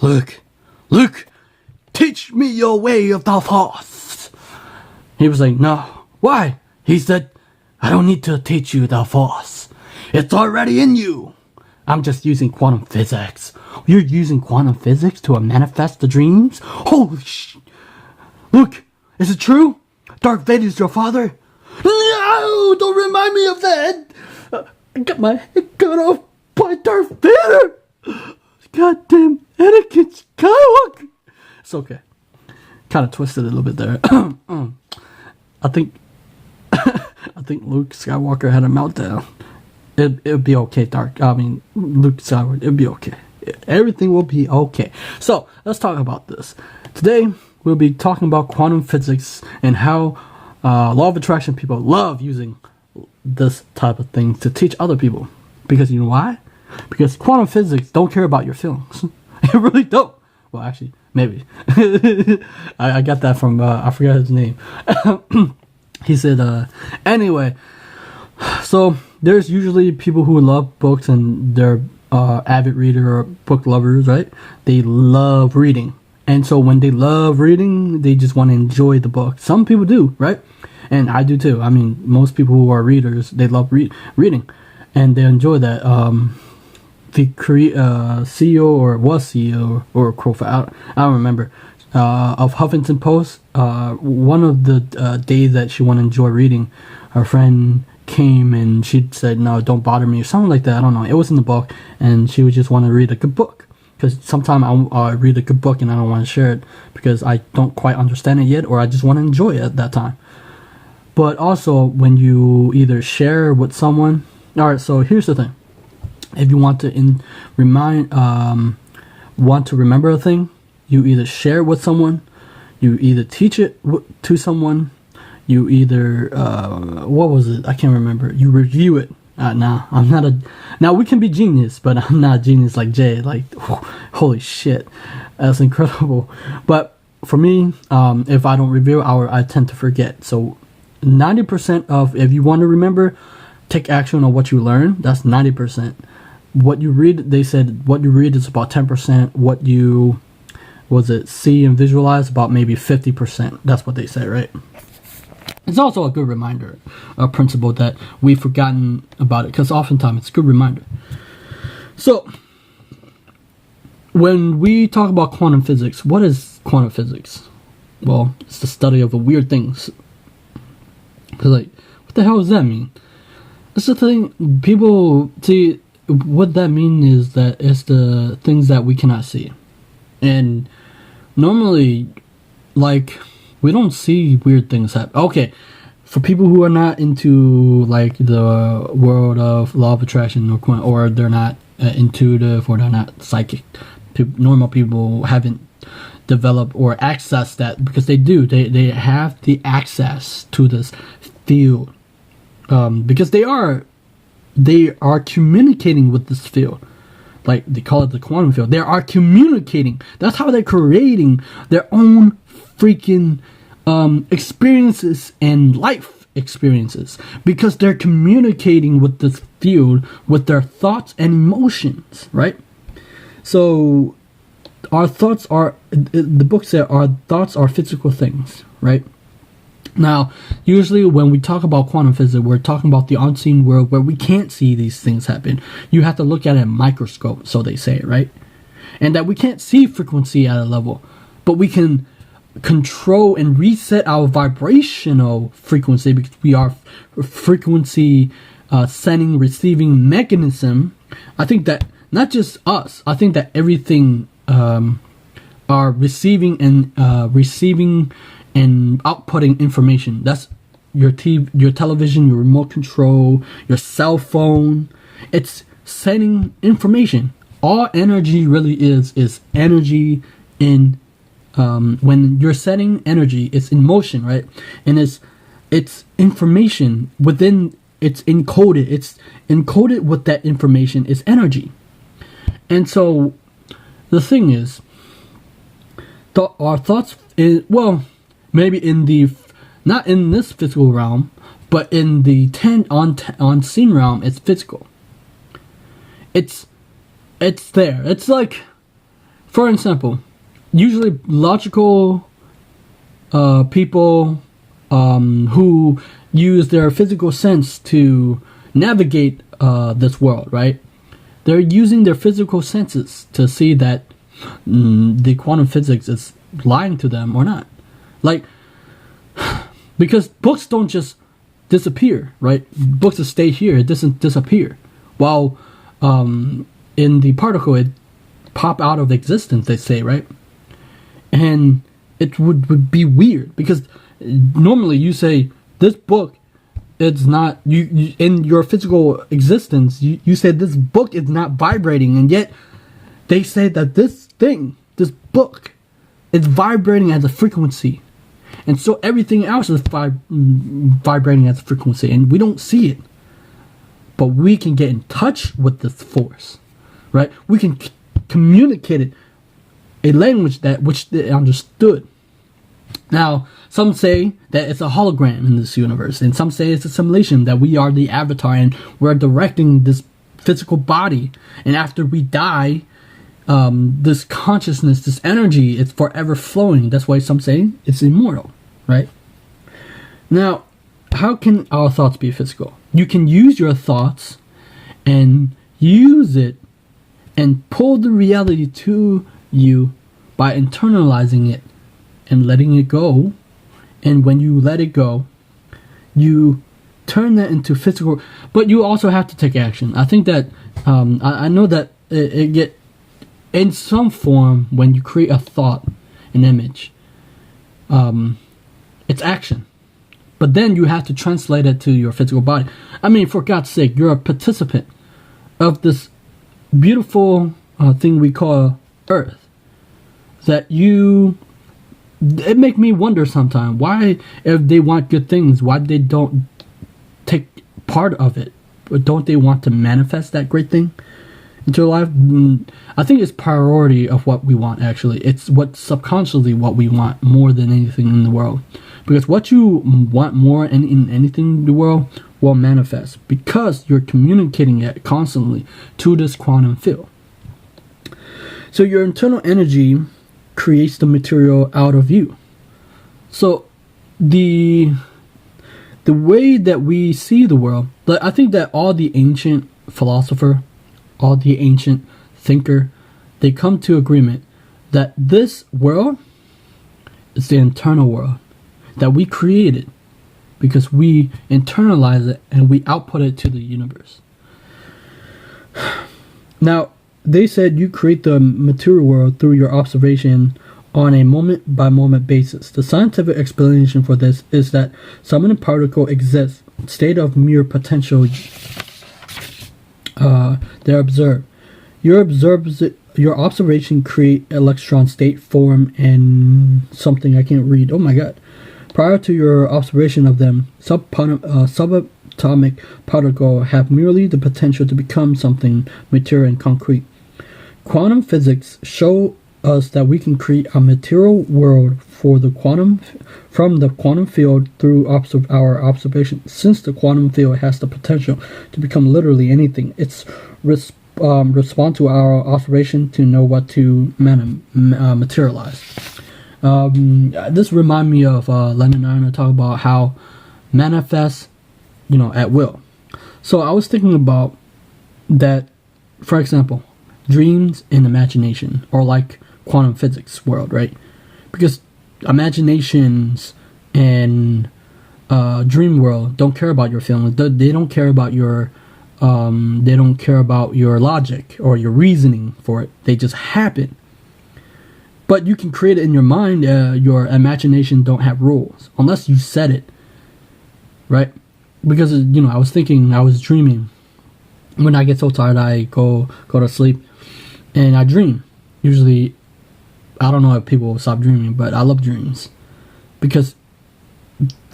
Luke, teach me your way of the Force. He was like, no. Why? He said, I don't need to teach you the Force. It's already in you. I'm just using quantum physics. You're using quantum physics to manifest the dreams? Holy shit. Luke, is it true? Darth Vader's your father? No, don't remind me of that. I got my head cut off by Darth Vader. Goddamn Anakin Skywalker. It's okay. Kind of twisted a little bit there. I think Luke Skywalker had a meltdown. It'd be okay, Luke Skywalker. It'd be okay. Everything will be okay. So let's talk about this. Today we'll be talking about quantum physics and how law of attraction people love using this type of thing to teach other people. Because you know why? Because quantum physics don't care about your feelings. It really don't. Well, actually, maybe. I got that from, I forgot his name. He said, anyway, so there's usually people who love books and they're avid reader or book lovers, right? They love reading. And so when they love reading, they just want to enjoy the book. Some people do, right? And I do too. I mean, most people who are readers, they love reading. And they enjoy that. The CEO or was CEO or co-founder, I don't remember, of Huffington Post, one of the days that she wanted to enjoy reading, her friend came and she said, no, don't bother me, or something like that. I don't know. It was in the book, and she would just want to read a good book. Because sometimes I read a good book and I don't want to share it because I don't quite understand it yet, or I just want to enjoy it at that time. But also, when you either share with someone, alright, so here's the thing. If you want to want to remember a thing, you either share it with someone, you either teach it to someone, you either what was it? I can't remember. You review it. Now we can be genius, but I'm not a genius like Jay. Like, holy shit, that's incredible. But for me, if I don't review, I tend to forget. So 90% of, if you want to remember, take action on what you learn. That's 90%. What you read, they said what you read is about 10%. What you see and visualize about maybe 50%. That's what they say, right? It's also a good reminder, a principle that we've forgotten about it, because oftentimes it's a good reminder. So, when we talk about quantum physics, what is quantum physics? Well, it's the study of the weird things. Because, like, what the hell does that mean? It's the thing, people see, what that means is that it's the things that we cannot see. And normally, like, we don't see weird things happen. Okay, for people who are not into, like, the world of law of attraction, or they're not intuitive, or they're not psychic, normal people haven't developed or accessed that, because they do. They have the access to this field, because they are communicating with this field. Like, they call it the quantum field. They are communicating. That's how they're creating their own freaking experiences and life experiences, because they're communicating with this field with their thoughts and emotions, right? So our thoughts are, the book said, our thoughts are physical things, right? Now, usually when we talk about quantum physics, we're talking about the unseen world where we can't see these things happen. You have to look at it in a microscope, so they say, right? And that we can't see frequency at a level, but we can control and reset our vibrational frequency, because we are frequency sending, receiving mechanism. I think that not just us, I think that everything are receiving and outputting information. That's your your television, your remote control, your cell phone. It's sending information. All energy really is energy in when you're setting energy, it's in motion, right? And it's information within, it's encoded. It's encoded with that information is energy. And so the thing is, our thoughts is, well, maybe in the, not in this physical realm, but in the unseen realm, it's physical. It's there. It's like, for example, usually logical people who use their physical sense to navigate this world, right? They're using their physical senses to see that the quantum physics is lying to them or not. Like, because books don't just disappear, right? Books that stay here, it doesn't disappear. While in the particle, it pop out of existence, they say, right? And it would be weird, because normally you say, this book, it's not, you in your physical existence, you say this book is not vibrating, and yet they say that this book, is vibrating at a frequency. And so everything else is vibrating at a frequency, and we don't see it. But we can get in touch with this force, right? We can communicate it, a language which they understood. Now, some say that it's a hologram in this universe, and some say it's a simulation, that we are the avatar and we're directing this physical body, and after we die, this consciousness, this energy, is forever flowing. That's why some say it's immortal, right? Now, how can our thoughts be physical? You can use your thoughts and use it and pull the reality to you by internalizing it and letting it go. And when you let it go, you turn that into physical, but you also have to take action. I think that I know that it get in some form, when you create a thought, an image, it's action. But then you have to translate it to your physical body. I mean, for God's sake, you're a participant of this beautiful thing we call Earth. It make me wonder sometimes, why, if they want good things, why they don't take part of it? Or don't they want to manifest that great thing into life? I think it's priority of what we want, actually. It's what subconsciously what we want more than anything in the world. Because what you want more in anything in the world will manifest, because you're communicating it constantly to this quantum field. So your internal energy creates the material out of you. So the way that we see the world, I think that all the ancient philosopher, all the ancient thinker, they come to agreement that this world is the internal world that we created, because we internalize it and we output it to the universe. Now, they said you create the material world through your observation on a moment-by-moment basis. The scientific explanation for this is that subatomic particle exists, state of mere potential. They're observed. Your observation create electron state, form, and something I can't read. Oh my god. Prior to your observation of them, subatomic particle have merely the potential to become something material and concrete. Quantum physics show us that we can create a material world from the quantum field through our observation. Since the quantum field has the potential to become literally anything, it's respond to our observation to know what to materialize. This reminds me of Lennon and Arnold talk about how manifest, at will. So I was thinking about that, for example, dreams and imagination, or like quantum physics world, right? Because imaginations and dream world don't care about your feelings. They don't care about your logic or your reasoning for it. They just happen. But you can create it in your mind. Your imagination don't have rules unless you set it, right? Because I was dreaming. When I get so tired, I go to sleep, and I dream. Usually, I don't know if people will stop dreaming, but I love dreams because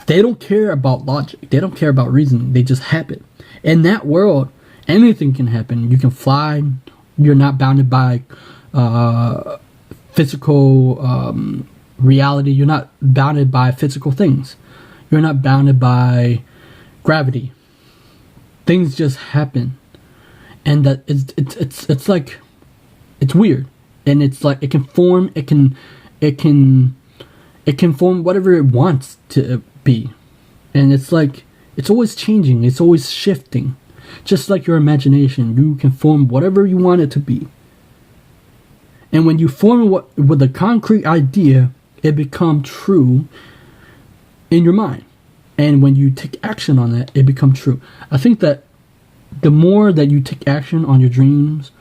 they don't care about logic. They don't care about reasoning. They just happen. In that world, anything can happen. You can fly. You're not bounded by physical reality. You're not bounded by physical things. You're not bounded by gravity. Things just happen, and that it's like, it's weird. and it's like it can form whatever it wants to be, and it's like it's always changing, it's always shifting. Just like your imagination, you can form whatever you want it to be. And when you form with a concrete idea, it becomes true in your mind. And when you take action on it, it becomes true. I think that the more that you take action on your dreams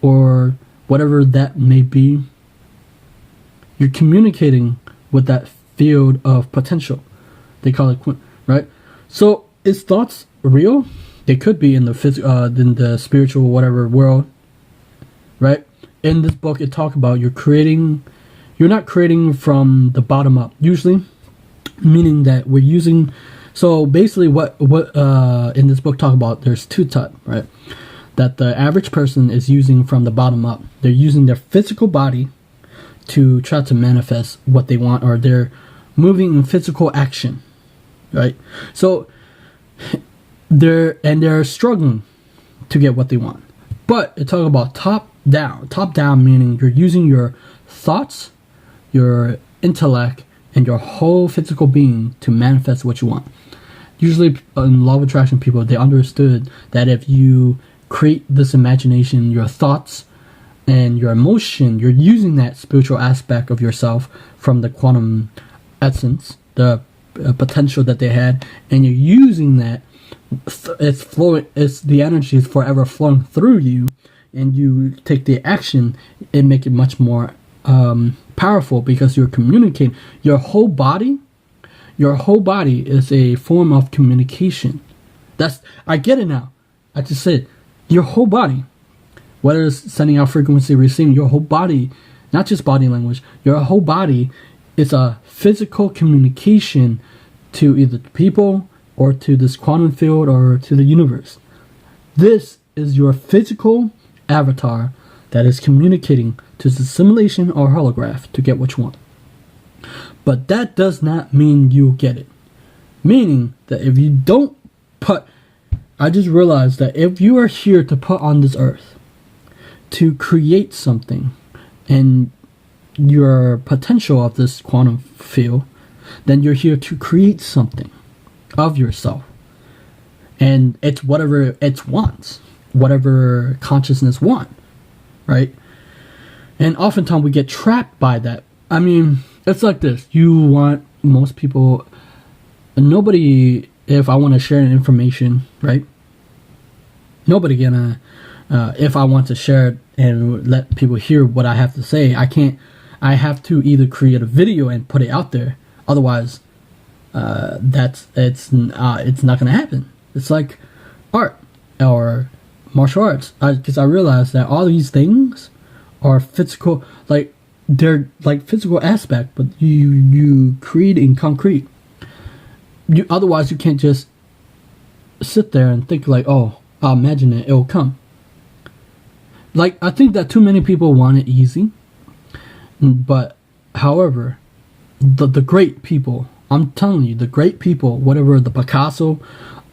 or whatever that may be, you're communicating with that field of potential. They call it Kuhn, right? So is thoughts real? They could be in the spiritual whatever world, right? In this book, it talks about you're not creating from the bottom up, usually, meaning that we're using. So basically, what in this book talk about, there's two types, right? That the average person is using from the bottom up. They're using their physical body to try to manifest what they want, or they're moving in physical action, right? So they're struggling to get what they want. But it talks about top down meaning you're using your thoughts, your intellect, and your whole physical being to manifest what you want. Usually in law of attraction people, they understood that if you create this imagination, your thoughts and your emotion, you're using that spiritual aspect of yourself from the quantum essence, the potential that they had, and you're using that. It's flowing. It's the energy is forever flowing through you, and you take the action. It makes it much more powerful because you're communicating. Your whole body is a form of communication. I get it now. I just said your whole body, whether it's sending out frequency, receiving, your whole body, not just body language. Your whole body is a physical communication to either people, or to this quantum field, or to the universe. This is your physical avatar that is communicating to the simulation or holograph to get what you want. But that does not mean you get it. Meaning that if you don't I just realized that if you are here to put on this earth to create something, and your potential of this quantum field, then you're here to create something of yourself, and it's whatever it wants, whatever consciousness want, right? And oftentimes we get trapped by that. I mean, it's like this: most people, nobody. If I want to share information, right? Nobody gonna. If I want to share it and let people hear what I have to say, I can't. I have to either create a video and put it out there. Otherwise, it's not gonna happen. It's like art or martial arts, because I realized that all these things are physical, like they're like physical aspect, but you create in concrete. Otherwise you can't just sit there and think like, oh, I'll imagine it'll come. Like, I think that too many people want it easy, but however, the great people, I'm telling you, the great people, whatever, the Picasso,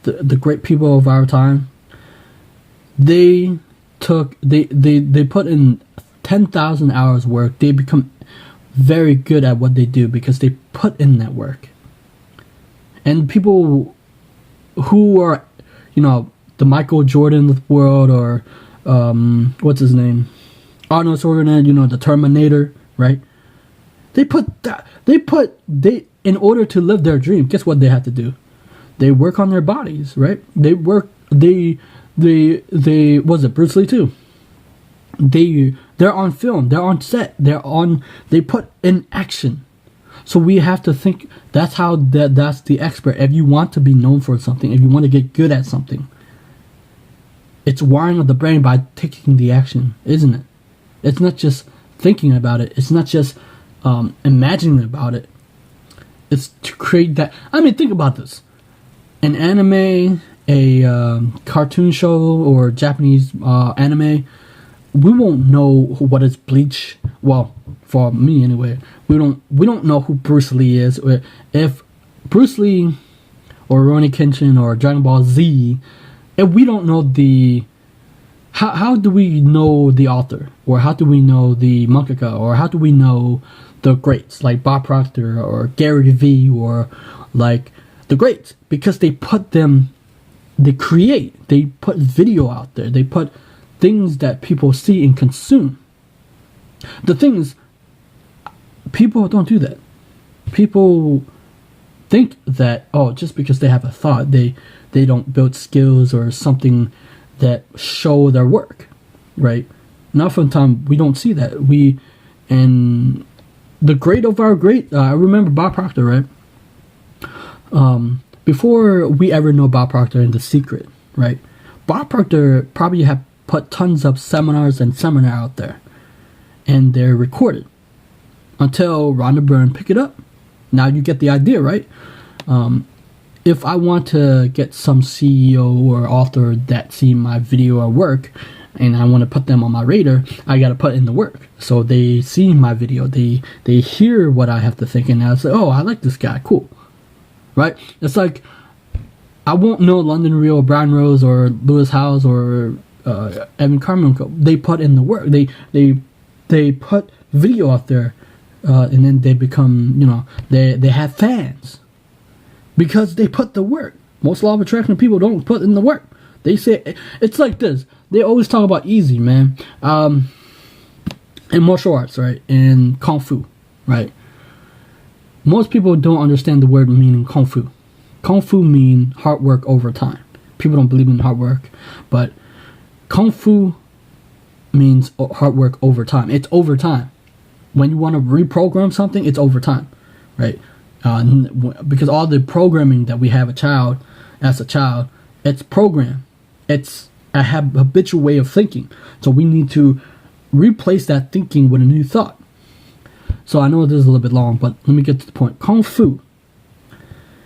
the great people of our time, they put in 10,000 hours work. They become very good at what they do because they put in that work. And people who are, the Michael Jordan of the world, or what's his name, Arnold Schwarzenegger, the Terminator, right? In order to live their dream, guess what they have to do? They work on their bodies, right? Was it Bruce Lee too? They're on film, they're on set, they put in action. So we have to think, that's the expert. If you want to be known for something, if you want to get good at something, it's wiring of the brain by taking the action, isn't it? It's not just thinking about it. It's not just imagining about it. It's to create that. I mean, think about this. An anime, a cartoon show, or Japanese anime, we won't know what is Bleach. Well, for me anyway, we don't know who Bruce Lee is. If Bruce Lee or Rurouni Kenshin or Dragon Ball Z, if we don't know how do we know the author, or how do we know the mangaka, or how do we know the greats like Bob Proctor or Gary Vee, or like the greats? Because they put video out there, they put things that people see and consume. The thing is, people don't do that. People think that, oh, just because they have a thought, they don't build skills or something that show their work, right? Not from time we don't see that. And the great of our great, I remember Bob Proctor, right? Before we ever know Bob Proctor and The Secret, right? Bob Proctor probably have put tons of seminars out there, and they're recorded until Rhonda Byrne pick it up. Now you get the idea, right? If I want to get some CEO or author that see my video or work, and I want to put them on my radar, I got to put in the work. So they see my video, they hear what I have to think, and I say, oh, I like this guy, cool, right? It's like, I won't know London Real, Brian Rose, or Lewis Howes, or Evan Carmichael. They put in the work. They put video out there, and then they become, they have fans because they put the work. Most law of attraction people don't put in the work. They say, it's like this. They always talk about easy, man. In martial arts, right? In Kung Fu, right? Most people don't understand the word meaning Kung Fu. Kung Fu mean hard work over time. People don't believe in hard work, but Kung Fu means hard work over time. It's over time. When you want to reprogram something, it's over time, right? Because all the programming that we have as a child, it's programmed. It's a habitual way of thinking. So we need to replace that thinking with a new thought. So I know this is a little bit long, but let me get to the point. Kung Fu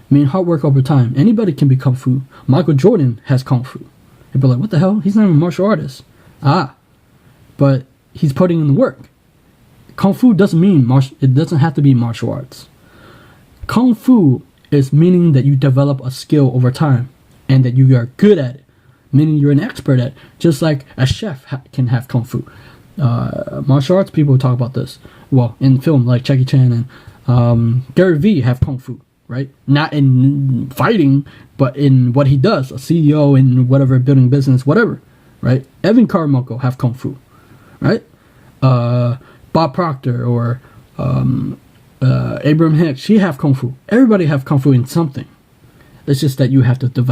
mean hard work over time. Anybody can be Kung Fu. Michael Jordan has Kung Fu. People are like, what the hell? He's not even a martial artist. But he's putting in the work. Kung Fu doesn't mean it doesn't have to be martial arts. Kung Fu is meaning that you develop a skill over time and that you are good at it, meaning you're an expert at it. Just like a chef can have Kung Fu. Martial arts people talk about this. Well, in film like Jackie Chan and Gary Vee have Kung Fu, right? Not in fighting, but in what he does. A CEO in whatever, building business, whatever, right? Evan Carmichael have Kung Fu, right? Bob Proctor or Abraham Hicks, she have Kung Fu. Everybody have Kung Fu in something. It's just that you have to develop